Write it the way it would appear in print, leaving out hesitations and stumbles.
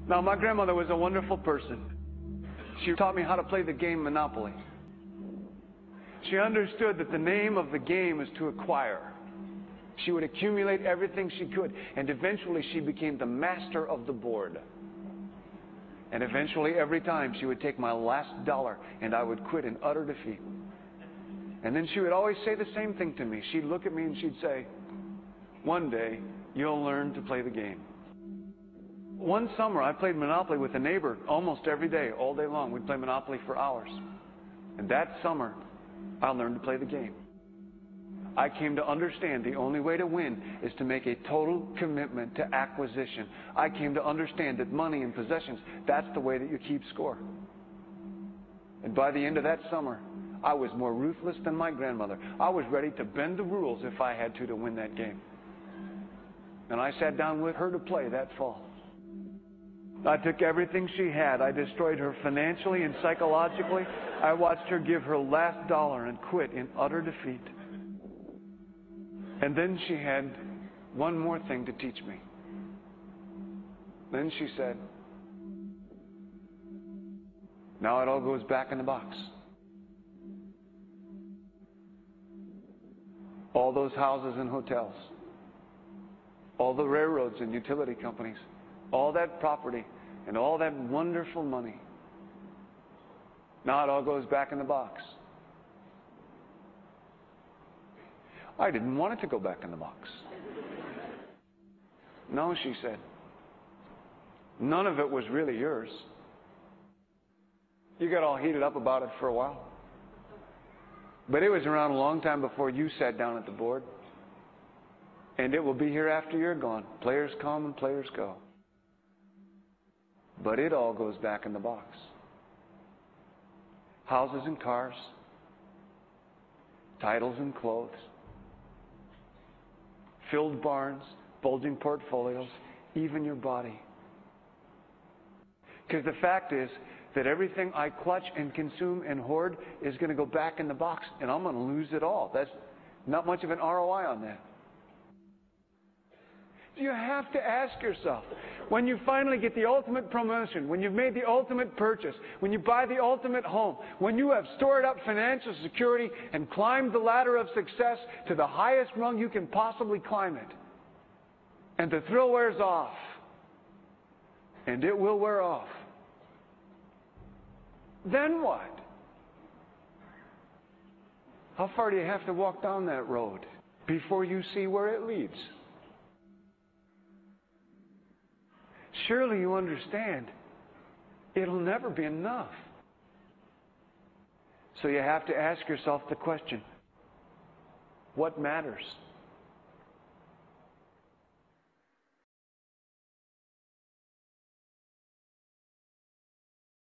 Now, my grandmother was a wonderful person. She taught me how to play the game Monopoly. She understood that the name of the game is to acquire. She would accumulate everything she could, and eventually she became the master of the board. And eventually, every time, she would take my last dollar, and I would quit in utter defeat. And then she would always say the same thing to me. She'd look at me and she'd say, "One day, you'll learn to play the game." One summer, I played Monopoly with a neighbor almost every day, all day long. We'd play Monopoly for hours. And that summer, I learned to play the game. I came to understand the only way to win is to make a total commitment to acquisition. I came to understand that money and possessions, that's the way that you keep score. And by the end of that summer, I was more ruthless than my grandmother. I was ready to bend the rules if I had to win that game. And I sat down with her to play that fall. I took everything she had. I destroyed her financially and psychologically. I watched her give her last dollar and quit in utter defeat. And then she had one more thing to teach me. Then she said, "Now it all goes back in the box." All those houses and hotels, all the railroads and utility companies, all that property and all that wonderful money. Now it all goes back in the box. I didn't want it to go back in the box. "No," she said. "None of it was really yours. You got all heated up about it for a while. But it was around a long time before you sat down at the board. And it will be here after you're gone. Players come and players go. But it all goes back in the box. Houses and cars, titles and clothes, filled barns, bulging portfolios, even your body. Because the fact is that everything I clutch and consume and hoard is going to go back in the box, and I'm going to lose it all. That's not much of an ROI on that. You have to ask yourself, when you finally get the ultimate promotion, when you've made the ultimate purchase, when you buy the ultimate home, when you have stored up financial security and climbed the ladder of success to the highest rung you can possibly climb it, and the thrill wears off, and it will wear off, then what? How far do you have to walk down that road before you see where it leads? Surely you understand, it'll never be enough. So you have to ask yourself the question, what matters?